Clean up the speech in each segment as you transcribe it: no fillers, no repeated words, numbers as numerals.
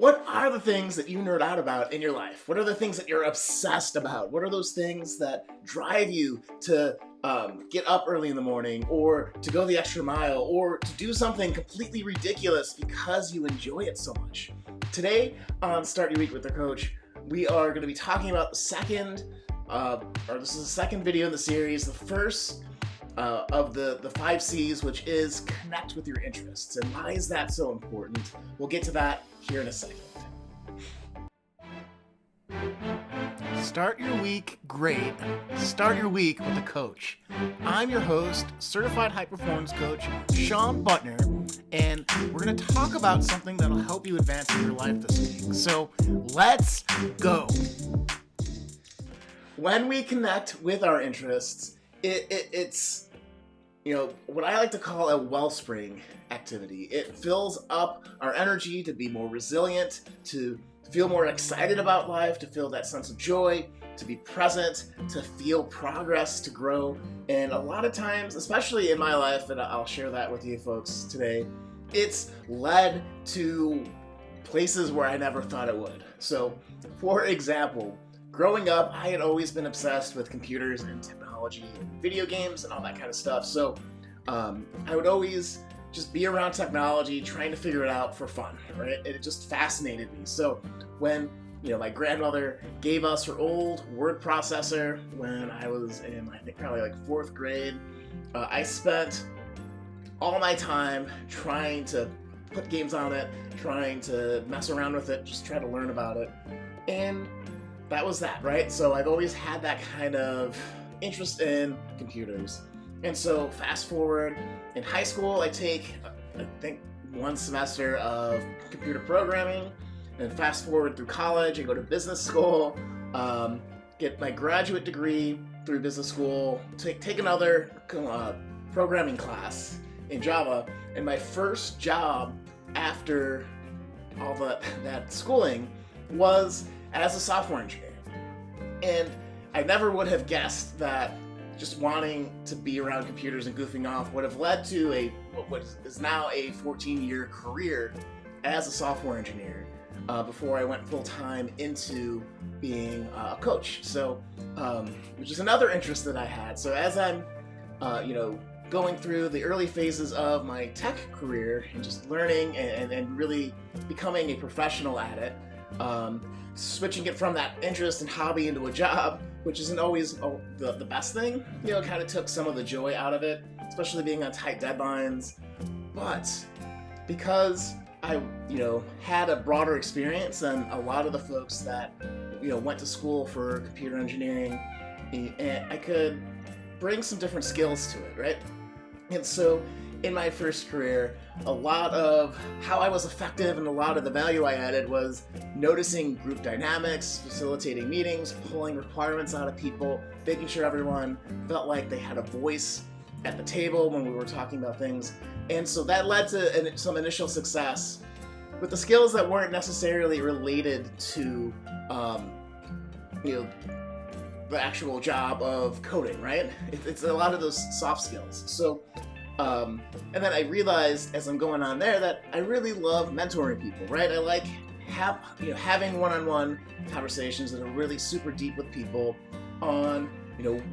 what are the things that you nerd out about in your life? What are the things that you're obsessed about? What are those things that drive you to get up early in the morning, or to go the extra mile, or to do something completely ridiculous because you enjoy it so much? Today on Start Your Week with the Coach, we are going to be talking about this is the second video in the series, the first of the 5 C's, which is connect with your interests. And why is that so important? We'll get to that here in a second. Start your week great. Start your week with a coach. I'm your host, certified high performance coach, Sean Butner, and we're going to talk about something that'll help you advance in your life this week. So let's go. When we connect with our interests, it's what I like to call a wellspring activity. It fills up our energy to be more resilient, to feel more excited about life, to feel that sense of joy, to be present, to feel progress, to grow. And a lot of times, especially in my life, and I'll share that with you folks today, it's led to places where I never thought it would. So, for example, growing up, I had always been obsessed with computers and technology and video games and all that kind of stuff. So I would always just be around technology, trying to figure it out for fun, right? It just fascinated me. So when my grandmother gave us her old word processor when I was in, I think, probably like 4th grade, I spent all my time trying to put games on it, trying to mess around with it, just try to learn about it. And that was that, right? So I've always had that kind of interest in computers. And so fast forward, in high school, I take, I think, 1 semester of computer programming. And fast forward through college, I go to business school, get my graduate degree through business school, take another programming class in Java. And my first job after all that schooling was as a software engineer. And I never would have guessed that just wanting to be around computers and goofing off would have led to what is now a 14-year career as a software engineer before I went full-time into being a coach. So, which is another interest that I had. So as I'm, going through the early phases of my tech career and just learning and really becoming a professional at it, switching it from that interest and hobby into a job, which isn't always the best thing, kind of took some of the joy out of it, especially being on tight deadlines. But because I, had a broader experience than a lot of the folks that, went to school for computer engineering, and I could bring some different skills to it, right? And so in my first career, a lot of how I was effective and a lot of the value I added was noticing group dynamics, facilitating meetings, pulling requirements out of people, making sure everyone felt like they had a voice at the table when we were talking about things. And so that led to some initial success with the skills that weren't necessarily related to, the actual job of coding, right? It's a lot of those soft skills. So, and then I realized as I'm going on there that I really love mentoring people, right? I like having one-on-one conversations that are really super deep with people on,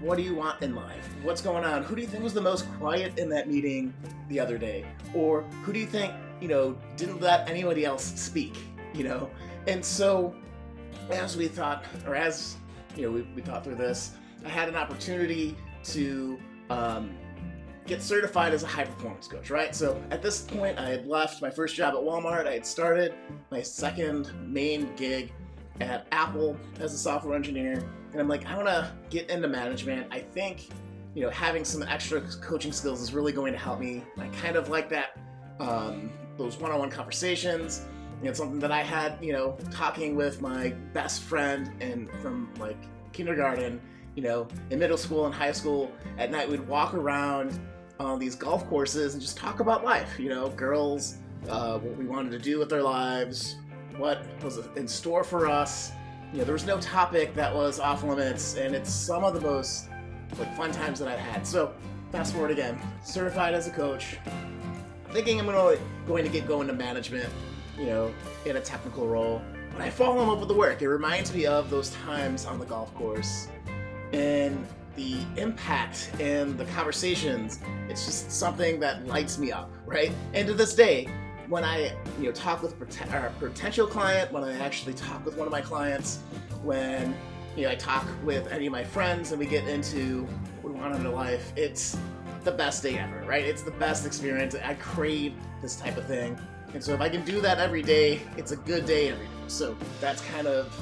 what do you want in life? What's going on? Who do you think was the most quiet in that meeting the other day? Or who do you think, didn't let anybody else speak, And so as we thought, or as, we thought through this, I had an opportunity to get certified as a high performance coach, right? So at this point, I had left my first job at Walmart. I had started my second main gig at Apple as a software engineer. And I'm like, I want to get into management. I think, having some extra coaching skills is really going to help me. I kind of like that, those one-on-one conversations. It's something that I had, talking with my best friend from like kindergarten, in middle school and high school. At night, we'd walk around on these golf courses and just talk about life, girls, what we wanted to do with their lives, what was in store for us. There was no topic that was off limits, and it's some of the most fun times that I've had. So fast forward again, certified as a coach, thinking I'm going to get going to management, in a technical role, but I fall in love with the work. It reminds me of those times on the golf course and the impact and the conversations. It's just something that lights me up, right? And to this day, when I talk with a potential client, when I actually talk with one of my clients, when I talk with any of my friends and we get into what we want in our life, it's the best day ever, right? It's the best experience. I crave this type of thing. And so if I can do that every day, it's a good day every day. So that's kind of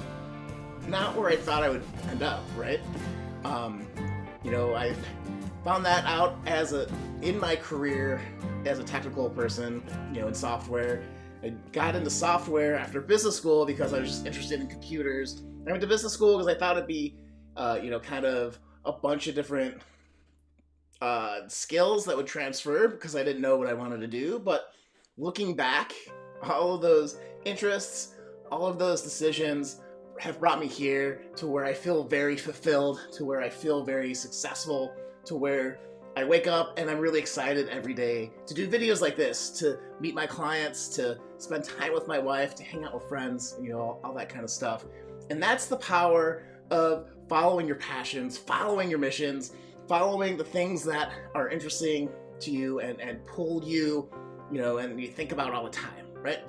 not where I thought I would end up, right? I found that out in my career as a technical person, in software. I got into software after business school because I was just interested in computers. I went to business school because I thought it'd be, kind of a bunch of different skills that would transfer because I didn't know what I wanted to do. But looking back, all of those interests, all of those decisions have brought me here to where I feel very fulfilled, to where I feel very successful, to where I wake up and I'm really excited every day to do videos like this, to meet my clients, to spend time with my wife, to hang out with friends, all that kind of stuff. And that's the power of following your passions, following your missions, following the things that are interesting to you and pull you, and you think about all the time, right?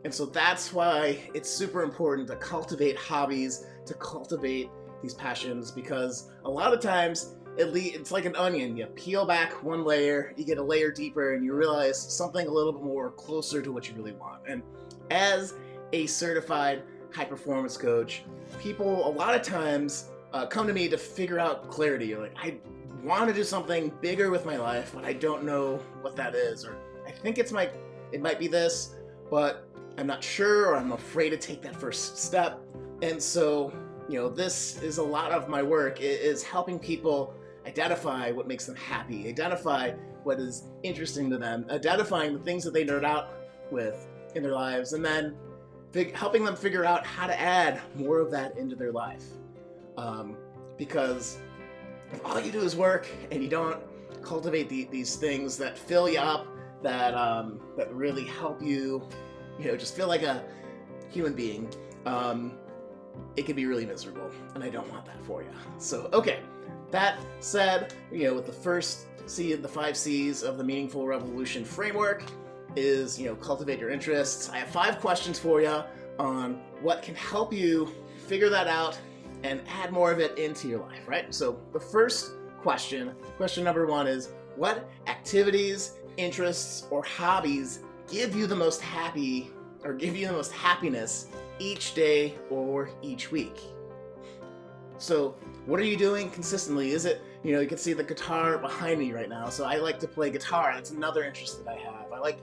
And so that's why it's super important to cultivate hobbies, to cultivate these passions, because a lot of times it's like an onion. You peel back one layer, you get a layer deeper, and you realize something a little bit more closer to what you really want. And as a certified high performance coach, people a lot of times come to me to figure out clarity. You're like, I want to do something bigger with my life, but I don't know what that is, or I think it might be this, but I'm not sure, or I'm afraid to take that first step. And so, this is a lot of my work, is helping people identify what makes them happy, identify what is interesting to them, identifying the things that they nerd out with in their lives, and then helping them figure out how to add more of that into their life. Because if all you do is work and you don't cultivate these things that fill you up, that really help you, just feel like a human being, it can be really miserable, and I don't want that for you. So, okay, that said, with the first C of the 5 C's of the Meaningful Revolution framework is, cultivate your interests. I have 5 questions for you on what can help you figure that out and add more of it into your life, right? So the first question number 1 is, what activities, interests, or hobbies give you the most happiness each day or each week? So what are you doing consistently? Is it, you can see the guitar behind me right now. So I like to play guitar. That's another interest that I have. I like,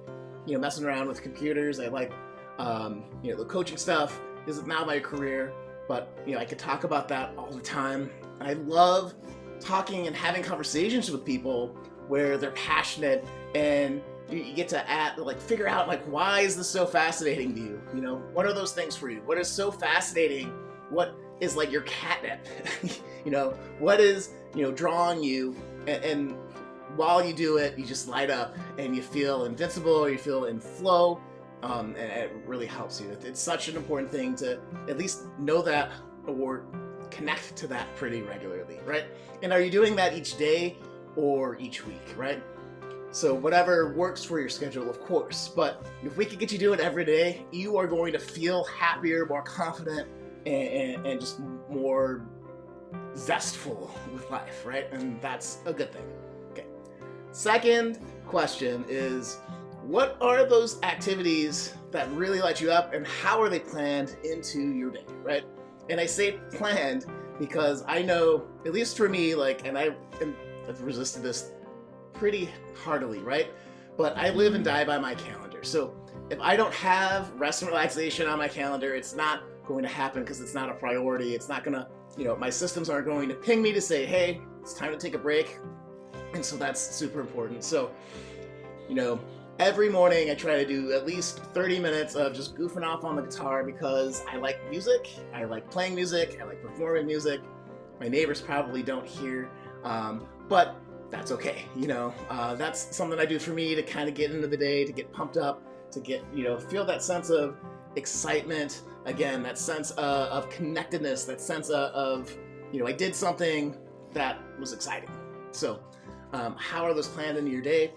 messing around with computers. I like, the coaching stuff is now my career, but, I could talk about that all the time. I love talking and having conversations with people where they're passionate and you get to figure out, why is this so fascinating to you? What are those things for you? What is so fascinating? What is your catnip? What is, drawing you? And while you do it, you just light up and you feel invincible, or you feel in flow. And it really helps you. It's such an important thing to at least know that or connect to that pretty regularly, right? And are you doing that each day or each week, right? So whatever works for your schedule, of course. But if we can get you doing it every day, you are going to feel happier, more confident, and just more zestful with life, right? And that's a good thing. Okay. Second question is, what are those activities that really light you up, and how are they planned into your day, right? And I say planned because I know, at least for me, and I've resisted this pretty heartily, right? But I live and die by my calendar. So if I don't have rest and relaxation on my calendar, it's not going to happen because it's not a priority. It's not gonna, my systems aren't going to ping me to say, hey, it's time to take a break. And so that's super important. So, every morning I try to do at least 30 minutes of just goofing off on the guitar because I like music, I like playing music, I like performing music. My neighbors probably don't hear, but that's okay. That's something I do for me to kind of get into the day, to get pumped up, to get, feel that sense of excitement, again, that sense of connectedness, that sense of I did something that was exciting. So how are those planned into your day?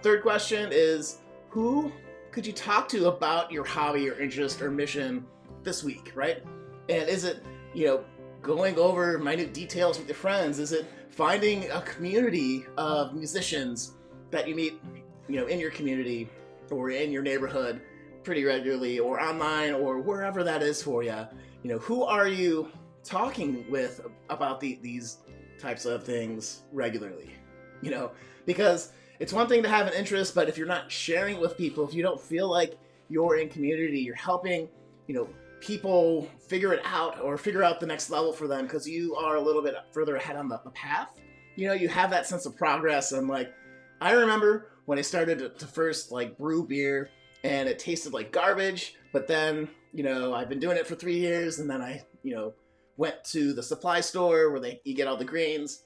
Third question is, who could you talk to about your hobby or interest or mission this week, right? And is it, going over minute details with your friends? Is it finding a community of musicians that you meet, in your community or in your neighborhood pretty regularly, or online, or wherever that is for you? Who are you talking with about these types of things regularly? Because it's one thing to have an interest, but if you're not sharing it with people, if you don't feel like you're in community, you're helping, people figure it out or figure out the next level for them because you are a little bit further ahead on the path, you have that sense of progress. And I remember when I started to first brew beer and it tasted like garbage, but then, I've been doing it for 3 years, and then I, went to the supply store where you get all the grains.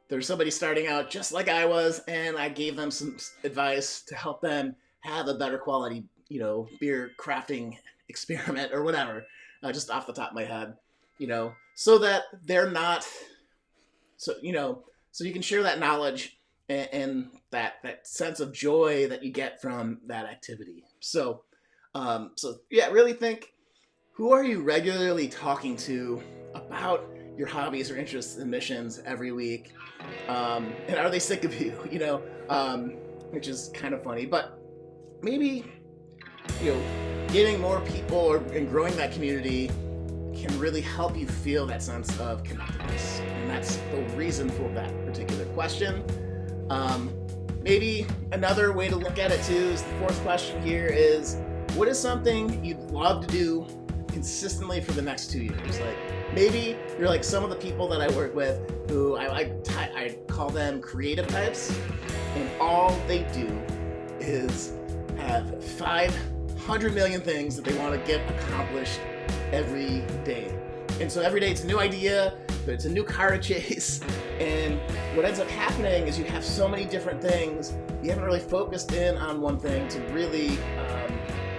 There's somebody starting out just like I was, and I gave them some advice to help them have a better quality, beer crafting experiment or whatever, just off the top of my head, so that they're not, so you can share that knowledge and that sense of joy that you get from that activity. So really think, who are you regularly talking to about your hobbies or interests and missions every week? And are they sick of you? Which is kind of funny, but maybe, getting more people and growing that community can really help you feel that sense of connectedness. And that's the reason for that particular question. Maybe another way to look at it too is the fourth question here is, what is something you'd love to do consistently for the next 2 years? Maybe you're like some of the people that I work with who I call them creative types, and all they do is have 500 million things that they want to get accomplished every day. And so every day it's a new idea, but it's a new car to chase. And what ends up happening is you have so many different things, you haven't really focused in on one thing to really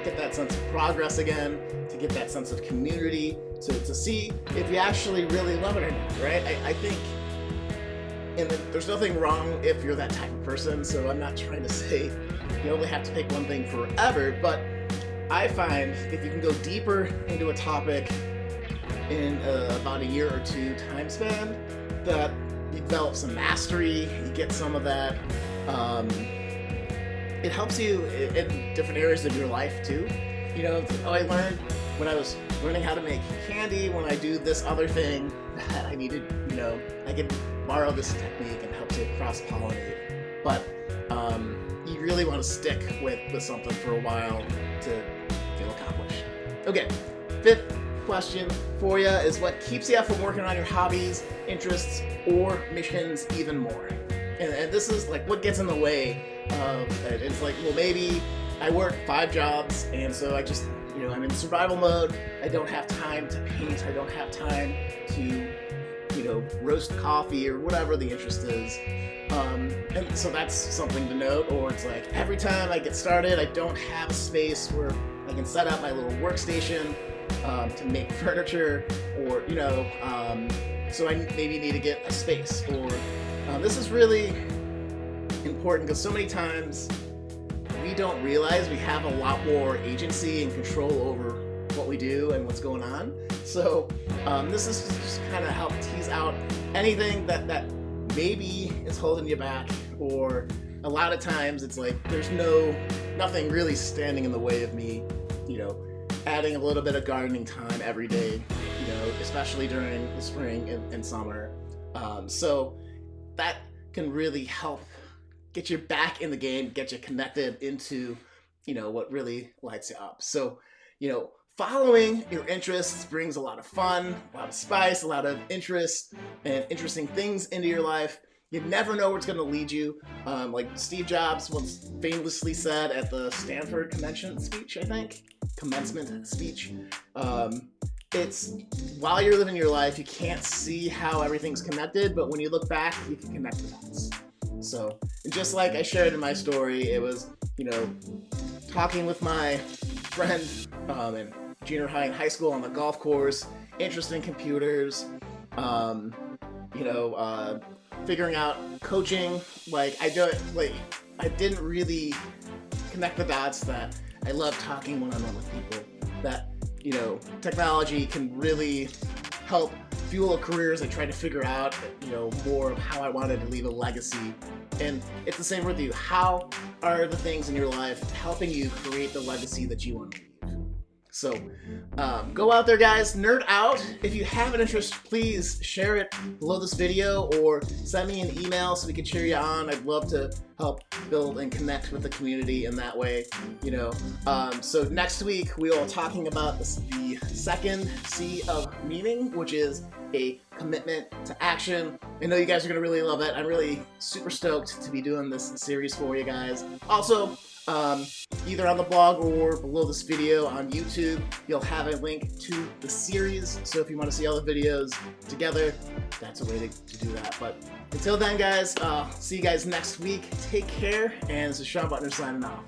get that sense of progress again, to get that sense of community, to see if you actually really love it or not, right? I think, and there's nothing wrong if you're that type of person, so I'm not trying to say you only have to pick one thing forever, but I find if you can go deeper into a topic in about a year or two time span, that you develop some mastery, you get some of that, it helps you in different areas of your life too. I learned when I was learning how to make candy, when I do this other thing that I needed, I can borrow this technique and help to cross-pollinate. But you really want to stick with something for a while to feel accomplished. Okay, fifth question for you is, what keeps you from working on your hobbies, interests, or missions even more? And this is what gets in the way of it. It's well, maybe I work 5 jobs, and so I just, I'm in survival mode. I don't have time to paint. I don't have time to, roast coffee or whatever the interest is. And so that's something to note. Or it's every time I get started, I don't have a space where I can set up my little workstation to make furniture, or, so I maybe need to get a space. Or this is really important because so many times we don't realize we have a lot more agency and control over what we do and what's going on. So this is just kind of help tease out anything that maybe is holding you back, or a lot of times it's there's nothing really standing in the way of me, adding a little bit of gardening time every day, especially during the spring and summer. So that can really help get you back in the game, get you connected into, what really lights you up. So, following your interests brings a lot of fun, a lot of spice, a lot of interest and interesting things into your life. You never know where it's going to lead you. Like Steve Jobs once famously said at the Stanford commencement speech, it's while you're living your life, you can't see how everything's connected, but when you look back, you can connect the dots. So, and just like I shared in my story, it was, talking with my friend in junior high and high school on the golf course, interest in computers, figuring out coaching. I didn't really connect the dots that I love talking one-on-one with people, that technology can really help fuel a career as I try to figure out more of how I wanted to leave a legacy. And it's the same with you. How are the things in your life helping you create the legacy that you want to leave? So go out there, guys, nerd out. If you have an interest, please share it below this video or send me an email so we can cheer you on. I'd love to help build and connect with the community in that way. So next week we are talking about the second C of meaning, which is a commitment to action. I know you guys are gonna really love it. I'm really super stoked to be doing this series for you guys. Also, either on the blog or below this video on YouTube, you'll have a link to the series. So if you want to see all the videos together, that's a way to do that. But until then, guys, see you guys next week. Take care, and this is Sean Butner signing off.